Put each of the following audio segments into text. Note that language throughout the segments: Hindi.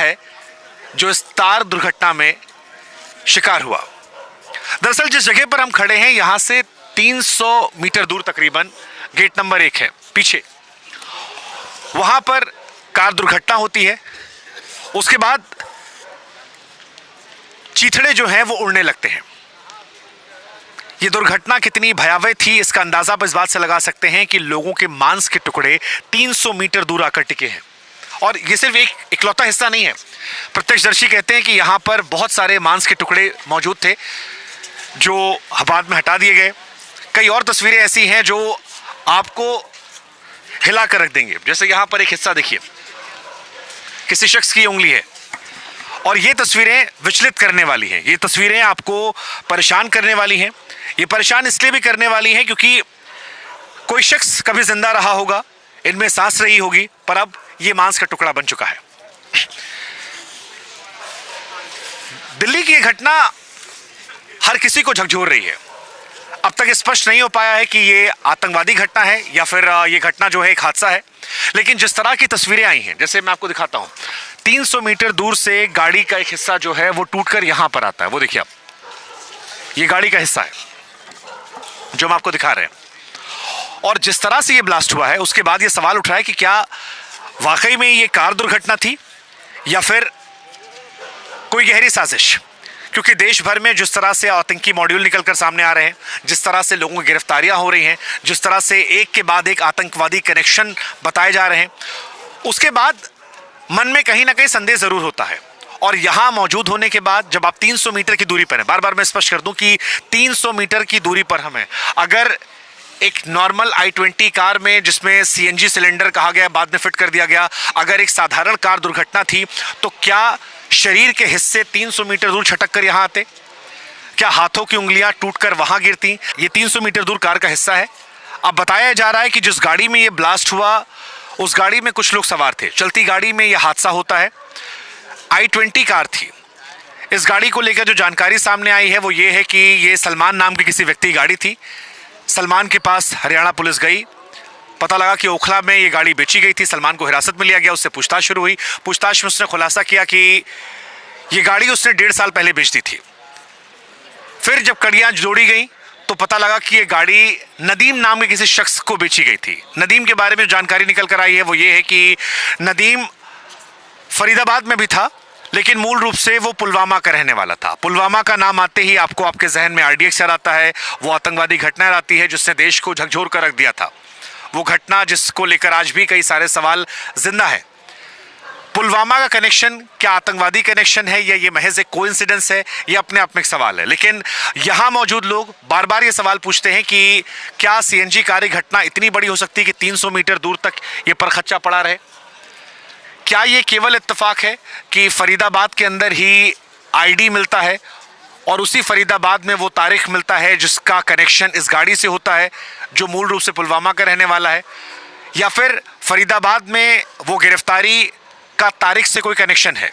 है जो इस तार दुर्घटना में शिकार हुआ। दरअसल जिस जगह पर हम खड़े हैं यहां से 300 मीटर दूर तकरीबन गेट नंबर 1 है पीछे, वहां पर कार दुर्घटना होती है। उसके बाद चीथड़े जो हैं वो उड़ने लगते हैं। ये दुर्घटना कितनी भयावह थी इसका अंदाजा आप इस बात से लगा सकते हैं कि लोगों के मांस के टुकड़े 300 मीटर दूर आकर टिके हैं। और ये सिर्फ एक इकलौता हिस्सा नहीं है, प्रत्यक्षदर्शी कहते हैं कि यहाँ पर बहुत सारे मांस के टुकड़े मौजूद थे जो बाद में हटा दिए गए। कई और तस्वीरें ऐसी हैं जो आपको हिला कर रख देंगे। जैसे यहाँ पर एक हिस्सा देखिए, किसी शख्स की उंगली है, और ये तस्वीरें विचलित करने वाली हैं। ये तस्वीरें आपको परेशान करने वाली हैं। ये परेशान इसलिए भी करने वाली हैं क्योंकि कोई शख्स कभी जिंदा रहा होगा, इनमें सांस रही होगी, पर अब ये मांस का टुकड़ा बन चुका है। दिल्ली की ये घटना हर किसी को झकझोर रही है। अब तक स्पष्ट नहीं हो पाया है कि ये आतंकवादी घटना है या फिर ये घटना जो है एक हादसा है। लेकिन जिस तरह की तस्वीरें आई हैं, जैसे मैं आपको दिखाता हूं, 300 मीटर दूर से गाड़ी का एक हिस्सा जो है वो टूटकर यहां पर आता है। वो देखिए आप, ये गाड़ी का हिस्सा है जो हम आपको दिखा रहे हैं। और जिस तरह से ये ब्लास्ट हुआ है उसके बाद ये सवाल उठ रहा है कि क्या वाकई में ये कार दुर्घटना थी या फिर कोई गहरी साजिश। क्योंकि देश भर में जिस तरह से आतंकी मॉड्यूल निकलकर सामने आ रहे हैं, जिस तरह से लोगों की गिरफ्तारियां हो रही हैं, जिस तरह से एक के बाद एक आतंकवादी कनेक्शन बताए जा रहे हैं, उसके बाद मन में कहीं ना कहीं संदेह जरूर होता है। और यहां मौजूद होने के बाद जब आप 300 मीटर की दूरी पर हैं, बार बार मैं स्पष्ट कर दूं कि 300 मीटर की दूरी पर हम हैं। अगर एक नॉर्मल i20 कार में जिसमें CNG सिलेंडर कहा गया बाद में फिट कर दिया गया, अगर एक साधारण कार दुर्घटना थी तो क्या शरीर के हिस्से 300 मीटर दूर छटक कर यहां आते? क्या हाथों की उंगलियां टूटकर वहां गिरती? ये 300 मीटर दूर कार का हिस्सा है। अब बताया जा रहा है कि जिस गाड़ी में ये ब्लास्ट हुआ उस गाड़ी में कुछ लोग सवार थे। चलती गाड़ी में यह हादसा होता है। i20 कार थी। इस गाड़ी को लेकर जो जानकारी सामने आई है वो ये है कि ये सलमान नाम के किसी व्यक्ति की गाड़ी थी। सलमान के पास हरियाणा पुलिस गई, पता लगा कि ओखला में ये गाड़ी बेची गई थी। सलमान को हिरासत में लिया गया, उससे पूछताछ शुरू हुई। पूछताछ में उसने खुलासा किया कि ये गाड़ी उसने 1.5 साल पहले बेच दी थी। फिर जब कड़ियां जोड़ी गई तो पता लगा कि ये गाड़ी नदीम नाम के किसी शख्स को बेची गई थी। नदीम के बारे में जो जानकारी निकल कर आई है वो ये है कि नदीम फरीदाबाद में भी था, लेकिन मूल रूप से वो पुलवामा का रहने वाला था। पुलवामा का नाम आते ही आपको आपके जहन में RDX याद आता है। वो आतंकवादी घटना आती है जिसने देश को झकझोर कर रख दिया था। वो घटना जिसको लेकर आज भी कई सारे सवाल जिंदा है। पुलवामा का कनेक्शन क्या आतंकवादी कनेक्शन है या ये महज एक कोइंसिडेंस है, ये अपने आप में एक सवाल है। लेकिन यहां मौजूद लोग बार बार ये सवाल पूछते हैं कि क्या CNG कार घटना इतनी बड़ी हो सकती है कि 300 मीटर दूर तक ये परखच्चा पड़ा रहे? क्या ये केवल इत्तेफाक है कि फरीदाबाद के अंदर ही ID मिलता है और उसी फरीदाबाद में वो तारीख मिलता है जिसका कनेक्शन इस गाड़ी से होता है जो मूल रूप से पुलवामा का रहने वाला है? या फिर फरीदाबाद में वो गिरफ्तारी का तारीख से कोई कनेक्शन है?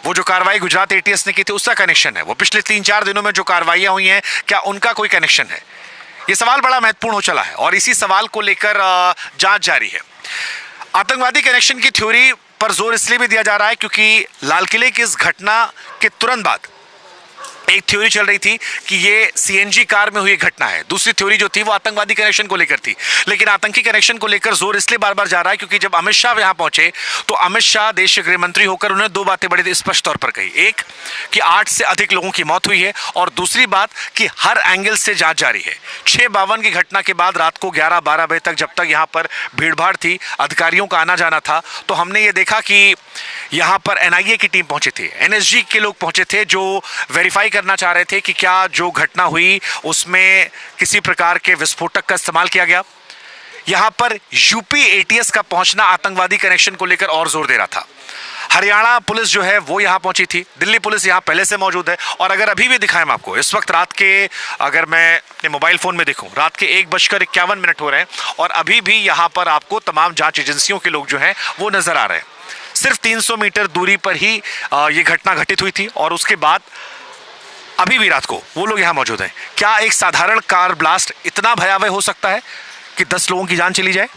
वो जो कार्रवाई गुजरात ATS ने की थी उसका कनेक्शन है? वो पिछले 3-4 दिनों में जो कार्रवाइयाँ हुई हैं क्या उनका कोई कनेक्शन है? ये सवाल बड़ा महत्वपूर्ण हो चला है और इसी सवाल को लेकर जांच जारी है। आतंकवादी कनेक्शन की थ्योरी पर जोर इसलिए भी दिया जा रहा है क्योंकि लाल किले की इस घटना के तुरंत बाद एक थ्योरी चल रही थी कि ये CNG कार में हुई घटना है। दूसरी थ्योरी जो थी वो आतंकवादी कनेक्शन को लेकर थी। लेकिन आतंकी कनेक्शन को लेकर जोर इसलिए बार बार जा रहा है क्योंकि जब अमित शाह यहां पहुंचे तो अमित शाह देश के गृह मंत्री होकर उन्होंने 2 बातें बड़ी स्पष्ट तौर पर कही। एक कि 8 से अधिक लोगों की मौत हुई है और दूसरी बात कि हर एंगल से जांच जारी है। 6/52 की घटना के बाद रात को 11-12 बजे तक जब तक यहां पर भीड़ भाड़ थी, अधिकारियों का आना जाना था, तो हमने ये देखा कि यहां पर NIA की टीम पहुंचे थे, NSG के लोग पहुंचे थे जो वेरीफाई करना चाह रहे थे कि क्या जो घटना हुई उसमें किसी प्रकार के विस्फोटक का इस्तेमाल किया गया। यहां पर UP ATS का पहुंचना आतंकवादी कनेक्शन को लेकर और जोर दे रहा था। हरियाणा पुलिस जो है वो यहां पहुंची थी, दिल्ली पुलिस यहां पहले से मौजूद है। और अगर अभी भी दिखाएं आपको, इस वक्त रात के, अगर मैं अपने मोबाइल फोन में देखूं, रात के 1:51 हो रहे हैं और अभी भी यहां पर आपको तमाम जांच एजेंसियों के लोग जो हैं वो नजर आ रहे हैं। सिर्फ 300 मीटर दूरी पर ही ये घटना घटित हुई थी और उसके बाद अभी भी रात को वो लोग यहां मौजूद हैं। क्या एक साधारण कार ब्लास्ट इतना भयावह हो सकता है कि 10 लोगों की जान चली जाए,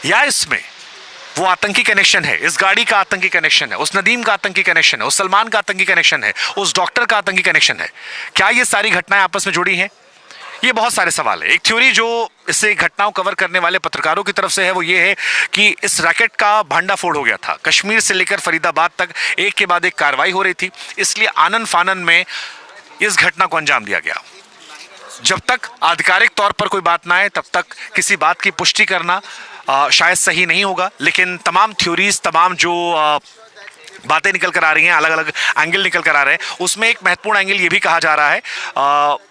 या इसमें वो आतंकी कनेक्शन है, इस गाड़ी का आतंकी कनेक्शन है, उस नदीम का आतंकी कनेक्शन है, उस सलमान का आतंकी कनेक्शन है, उस डॉक्टर का आतंकी कनेक्शन है। क्या ये सारी घटनाएं आपस में जुड़ी हैं? ये बहुत सारे सवाल है। एक थ्योरी जो इससे घटनाओं कवर करने वाले पत्रकारों की तरफ से है वो ये है कि इस रैकेट का भांडाफोड़ हो गया था। कश्मीर से लेकर फरीदाबाद तक एक के बाद एक कार्रवाई हो रही थी, इसलिए आनन फानन में इस घटना को अंजाम दिया गया। जब तक आधिकारिक तौर पर कोई बात ना आए तब तक किसी बात की पुष्टि करना शायद सही नहीं होगा, लेकिन तमाम थ्योरीज, तमाम जो बातें निकल कर आ रही हैं, अलग अलग एंगल निकल कर आ रहे हैं, उसमें एक महत्वपूर्ण एंगल ये भी कहा जा रहा है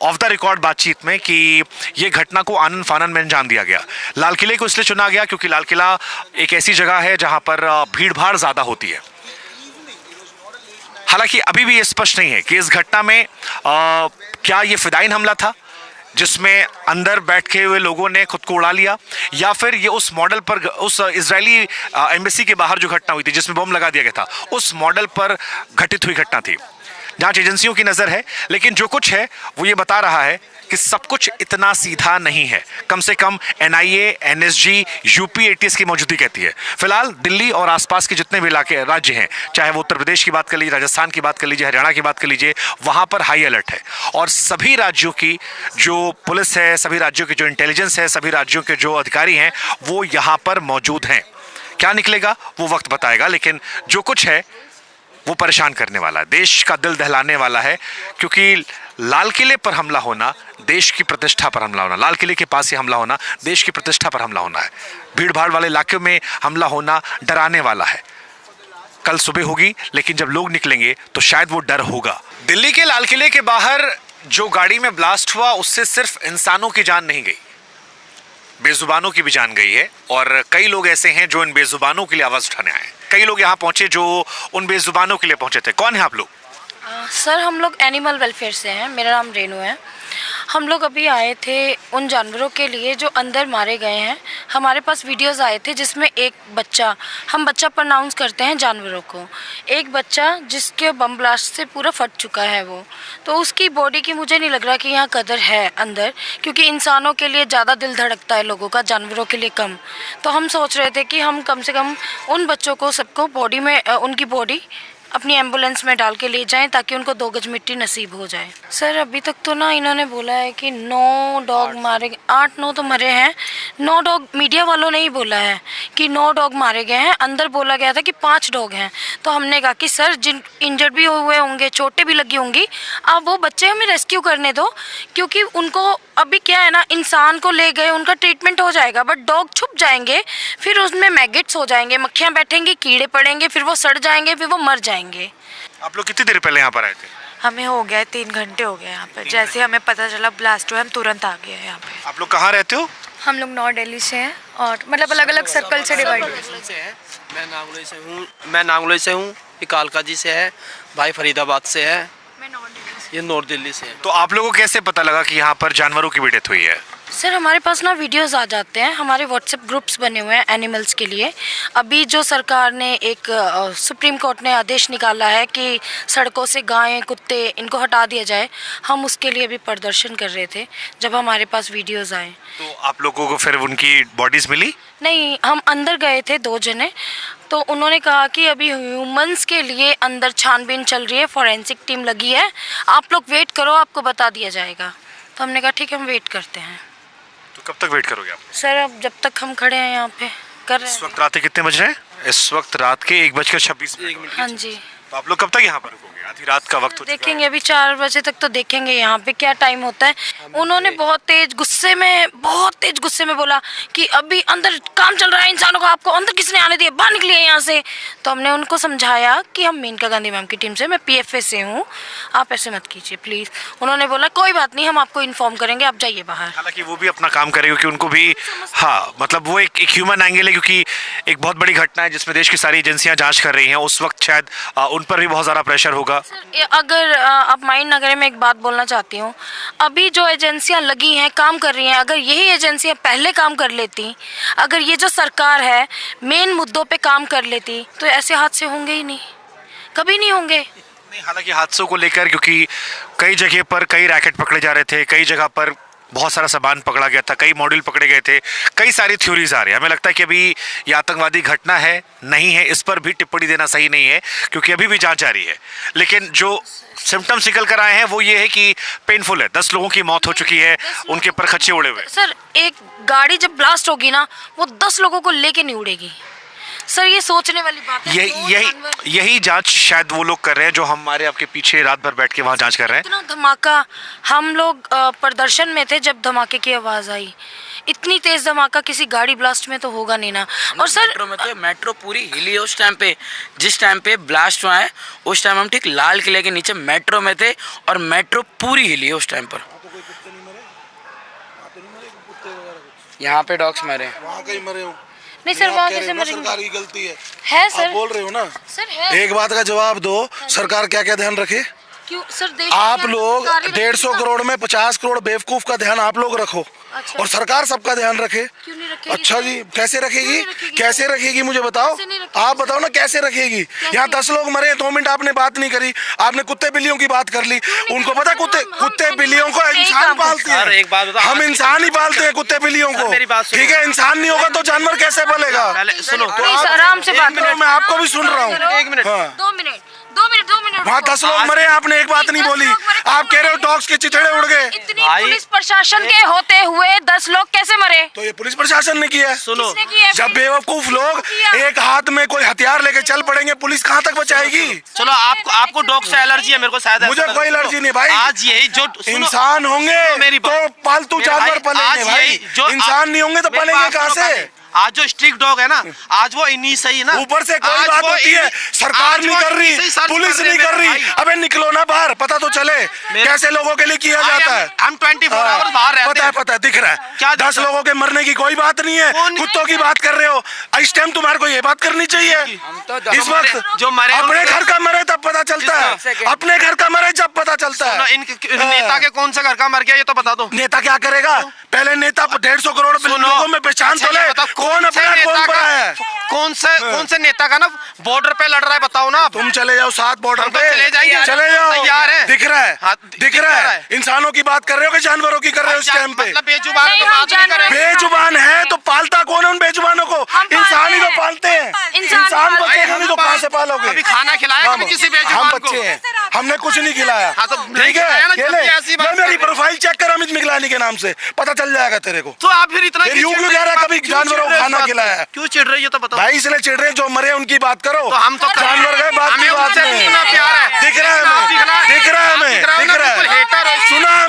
ऑफ द रिकॉर्ड बातचीत में कि ये घटना को आनन फानन में अंजाम दिया गया। लाल किले को इसलिए चुना गया क्योंकि लाल किला एक ऐसी जगह है जहां पर भीड़ भाड़ ज्यादा होती है। हालांकि अभी भी ये स्पष्ट नहीं है कि इस घटना में क्या ये फिदाइन हमला था जिसमें अंदर बैठे हुए लोगों ने खुद को उड़ा लिया, या फिर ये उस मॉडल पर, उस इजरायली एम्बेसी के बाहर जो घटना हुई थी जिसमें बम लगा दिया गया था, उस मॉडल पर घटित हुई घटना थी। जांच एजेंसियों की नजर है, लेकिन जो कुछ है वो ये बता रहा है कि सब कुछ इतना सीधा नहीं है। कम से कम एनआईए, एनएसजी, यूपी एटीएस की मौजूदगी कहती है। फिलहाल दिल्ली और आसपास के जितने भी इलाके, राज्य हैं, चाहे वो उत्तर प्रदेश की बात कर लीजिए, राजस्थान की बात कर लीजिए, हरियाणा की बात कर लीजिए, वहां पर हाई अलर्ट है। और सभी राज्यों की जो पुलिस है, सभी राज्यों की जो इंटेलिजेंस है, सभी राज्यों के जो अधिकारी हैं, वो यहाँ पर मौजूद हैं। क्या निकलेगा वो वक्त बताएगा, लेकिन जो कुछ है वो परेशान करने वाला है, देश का दिल दहलाने वाला है। क्योंकि लाल किले पर हमला होना देश की प्रतिष्ठा पर हमला होना, लाल किले के पास ही हमला होना देश की प्रतिष्ठा पर हमला होना है। भीड़ भाड़ वाले इलाके में हमला होना डराने वाला है। कल सुबह होगी, लेकिन जब लोग निकलेंगे तो शायद वो डर होगा। दिल्ली के लाल किले के बाहर जो गाड़ी में ब्लास्ट हुआ उससे सिर्फ इंसानों की जान नहीं गई, बेजुबानों की भी जान गई है। और कई लोग ऐसे हैं जो इन बेजुबानों के लिए आवाज उठाने आए। कई लोग यहाँ पहुंचे जो उन बेजुबानों के लिए पहुंचे थे। कौन है आप लोग? सर हम लोग एनिमल वेलफेयर से हैं, मेरा नाम रेनू है। हम लोग अभी आए थे उन जानवरों के लिए जो अंदर मारे गए हैं। हमारे पास वीडियोस आए थे जिसमें एक बच्चा, हम बच्चा प्रोनाउंस करते हैं जानवरों को, एक बच्चा जिसके बम ब्लास्ट से पूरा फट चुका है वो, तो उसकी बॉडी की मुझे नहीं लग रहा कि यहाँ कदर है अंदर, क्योंकि इंसानों के लिए ज़्यादा दिल धड़कता है लोगों का, जानवरों के लिए कम। तो हम सोच रहे थे कि हम कम से कम उन बच्चों को सबको बॉडी में उनकी बॉडी अपनी एम्बुलेंस में डाल के ले जाएं ताकि उनको 2 गज मिट्टी नसीब हो जाए। सर अभी तक तो ना इन्होंने बोला है कि 9 डॉग मारे, 8-9 तो मरे हैं। 9 डॉग मीडिया वालों ने ही बोला है कि 9 डॉग मारे गए हैं। अंदर बोला गया था कि 5 डॉग हैं। तो हमने कहा कि सर जिन इंजर्ड भी हुए होंगे, चोटें भी लगी होंगी, आप वो बच्चे हमें रेस्क्यू करने दो, क्योंकि उनको अभी क्या है ना, इंसान को ले गए उनका ट्रीटमेंट हो जाएगा, बट डॉग छुप जाएंगे, फिर उसमें मैगेट्स हो जाएंगे, मक्खियाँ बैठेंगी, कीड़े पड़ेंगे, फिर वो सड़ जाएंगे, फिर वो मर जाएंगे। आप लोग कितनी देर पहले यहाँ पर आए थे? हमें हो गया 3 घंटे हो गए यहाँ पर। जैसे हमें पता चला ब्लास्ट हुआ, हम तुरंत आ गए यहाँ पे। आप लोग कहाँ रहते हो? हम लोग नॉर्थ दिल्ली से हैं और मतलब अलग अलग सर्कल से डिवाइड हैं। मैं नांगलोई से हूँ, ये कालका जी से है, भाई फरीदाबाद से है, ये नॉर्थ दिल्ली से है। तो आप लोगों को कैसे पता लगा कि यहाँ पर जानवरों की भी डेथ हुई है? सर हमारे पास ना वीडियोस आ जाते हैं, हमारे व्हाट्सएप ग्रुप्स बने हुए हैं एनिमल्स के लिए। अभी जो सरकार ने एक सुप्रीम कोर्ट ने आदेश निकाला है कि सड़कों से गायें, कुत्ते इनको हटा दिया जाए, हम उसके लिए भी प्रदर्शन कर रहे थे जब हमारे पास वीडियोस आए। तो आप लोगों को फिर उनकी बॉडीज मिली? नहीं, हम अंदर गए थे 2 जने, तो उन्होंने कहा कि अभी ह्यूमंस के लिए अंदर छानबीन चल रही है, फॉरेंसिक टीम लगी है, आप लोग वेट करो, आपको बता दिया जाएगा। तो हमने कहा ठीक है, हम वेट करते हैं। तो कब तक वेट करोगे आप? सर अब जब तक हम खड़े हैं यहाँ पे कर रहे हैं। इस वक्त रात के कितने बज रहे हैं? इस वक्त रात के 1:26। हाँ जी। तो आप लोग कब तक यहाँ पर रुकोगे? आधी रात का वक्त हो चुका है। देखेंगे अभी 4 बजे तक तो देखेंगे यहाँ पे क्या टाइम होता है। उन्होंने बहुत तेज गुस्से में बोला कि अभी अंदर काम चल रहा है इंसानों का, आपको अंदर किसने आने दिया, बाहर निकलिए यहाँ से। तो हमने उनको समझाया कि हम मेनका गांधी मैम की टीम से, मैं PFA से हूँ, आप ऐसे मत कीजिए प्लीज़। उन्होंने बोला कोई बात नहीं, हम आपको इन्फॉर्म करेंगे, आप जाइए बाहर। हालांकि वो भी अपना काम करेगा क्योंकि उनको भी, हाँ मतलब वो एक ह्यूमन एंगल है, क्योंकि एक बहुत बड़ी घटना है जिसमें देश की सारी एजेंसियां जांच कर रही हैं। उस वक्त शायद उन पर भी बहुत ज़्यादा प्रेशर होगा। सर अगर आप माइंड ना करें, मैं एक बात बोलना चाहती हूँ। अभी जो एजेंसियां लगी हैं, काम कर रही हैं, अगर यही एजेंसियां पहले काम कर लेती, अगर ये जो सरकार है मेन मुद्दों पे काम कर लेती, तो ऐसे हादसे होंगे ही नहीं, कभी नहीं होंगे। नहीं, हालांकि हादसों को लेकर, क्योंकि कई जगह पर कई रैकेट पकड़े जा रहे थे, कई जगह पर बहुत सारा सामान पकड़ा गया था, कई मॉड्यूल पकड़े गए थे, कई सारी थ्योरीज आ रही है। हमें लगता है कि अभी ये आतंकवादी घटना है नहीं है, इस पर भी टिप्पणी देना सही नहीं है, क्योंकि अभी भी जांच जारी है। लेकिन जो सिम्टम्स निकल कर आए हैं वो ये है कि पेनफुल है। 10 लोगों की मौत हो चुकी है, उनके पर खच्चे उड़े हुए। सर एक गाड़ी जब ब्लास्ट होगी ना, वो 10 लोगों को लेके नहीं उड़ेगी। सर ये सोचने वाली बात है। यही जांच शायद वो लोग कर रहे हैं जो हमारे आपके पीछे रात भर बैठ के वहाँ जांच कर रहे हैं। इतना धमाका, हम लोग प्रदर्शन में थे जब धमाके की आवाज़ आई। इतनी तेज धमाका किसी गाड़ी ब्लास्ट में तो होगा नहीं ना। और सर मेट्रो में तो मेट्रो पूरी हिली है उस टाइम पे, जिस टाइम पे ब्लास्ट हुआ है उस टाइम हम ठीक लाल किले के नीचे मेट्रो में थे और मेट्रो पूरी हिली है उस टाइम पर। यहाँ पे डॉग्स मरे, वहाँ कहीं मरे हो नहीं सर, वहाँ कैसे मरेंगे? सरकार की गलती है सर। आप बोल रहे हो ना सर है। एक बात का जवाब दो, सरकार क्या क्या ध्यान रखे? क्यों सर? देश आप में लोग सरकारी 150 करोड़ में 50 करोड़ बेवकूफ का ध्यान आप लोग रखो। अच्छा। और सरकार सबका ध्यान रखे। क्यों नहीं रखेगी? अच्छा जी, कैसे रखेगी? क्यों नहीं रखेगी? कैसे रखेगी मुझे बताओ, कैसे नहीं रखेगी? आप बताओ ना कैसे रखेगी? यहाँ 10 लोग मरे, 2 मिनट आपने बात नहीं करी, आपने कुत्ते बिल्लियों की बात कर ली। उनको पता है कुत्ते बिल्लियों को इंसान पालते सर, एक बात हैं, बताओ, हम इंसान ही पालते हैं कुत्ते बिल्लियों को। मेरी बात सुनो। ठीक है, इंसान नहीं होगा तो जानवर कैसे पलेगा? पहले सुनो, प्लीज आराम से बात करो। मैं आपको भी सुन रहा हूँ। एक मिनट। हाँ। 2 मिनट। वहाँ 10 लोग मरे, आपने एक बात नहीं बोली। आप कह रहे हो डॉग्स के चिथड़े उड़ गए। इतनी पुलिस प्रशासन के होते हुए 10 लोग कैसे मरे? तो ये पुलिस प्रशासन ने किया है। सुनो, किसने किया? जब बेवकूफ लोग एक हाथ में कोई हथियार लेके चल पड़ेंगे, पुलिस कहाँ तक बचाएगी? चलो आपको डॉग से एलर्जी है, मेरे को शायद मुझे कोई एलर्जी नहीं भाई। आज यही जो सुनो, इंसान होंगे मेरी तो बात। पालतू मेरे जानवर भाई, पलेंगे आज भाई। यही जो इंसान नहीं होंगे तो मेरी पलेंगे बात कहाँ सुनो से? पहले। आज जो स्ट्रिक्ट डॉग है ना, आज वो इन्हीं से ही ना। ऊपर से कोई आज बात वो होती है, इन्हीं- सरकार आज नहीं वो कर इन्हीं से रही, ही सर्च पुलिस कर रहे नहीं हैं कर रही। मेरे भाई। अबे निकलो ना बाहर, पता तो चले कैसे लोगों के लिए किया जाता है। हम 24 आवर्स बाहर रहते हैं। पता है, दिख रहा है। क्या 10 लोगों के मरने की कोई बात नहीं है, कुत्तों की बात कर रहे हो। इस टाइम तुम्हारे को ये बात करनी चाहिए। इस वक्त जो मरे अपने घर का मरे तब पता चलता है, अपने घर का मरे जब पता चलता है। इन नेता के कौन से घर का मर गया ये तो बता दो। नेता क्या करेगा? पहले नेता 150 करोड़ लोगों में पहचान तो ले, कौन अपना कौन बड़ा है? कौन से नेता का ना बॉर्डर पे लड़ रहा है बताओ ना। तुम चले जाओ साथ बॉर्डर हम तो पे, चले जाएंगे, चले जाओ। तैयार है। दिख रहा है, हाँ, दिख रहा है। इंसानों की बात कर रहे हो कि जानवरों की कर रहे हो इस टाइम पे? मतलब बेजुबान नहीं, तो हम बात नहीं जानवर- करेंगे। बेजुबान है तो पालता कौन है उन बेजुबानों को? इंसान ही तो पालते हैं। इंसान बचेगा नहीं तो कहाँ से पालोगे? अभी खाना खिलाया कभी किसी हम बेजुबान को? बच्चे हैं, हमने कुछ नहीं खिलाया। हाँ, तो नहीं ठीक खिलाया ना, है, जब भी ऐसी बात ये मेरी कर रहे हो। प्रोफाइल चेक कर अमित मिगलानी के नाम से, पता चल जाएगा तेरे को। तो आप फिर इतना फिर यूं क्यों कह रहा है कभी जानवरों को खाना खिलाया है? क्यों चिढ़ रही है तो बताओ। भाई इसलिए चिढ़ रहे हैं, जो मरे उनकी बात करो। तो हम तो जानवर गए बात की हमें बात उनसे नहीं। इतना प्यार है। दिख रहा है हमें, दिख रहा है हमें, दिख रहा है। हेटर है। सुना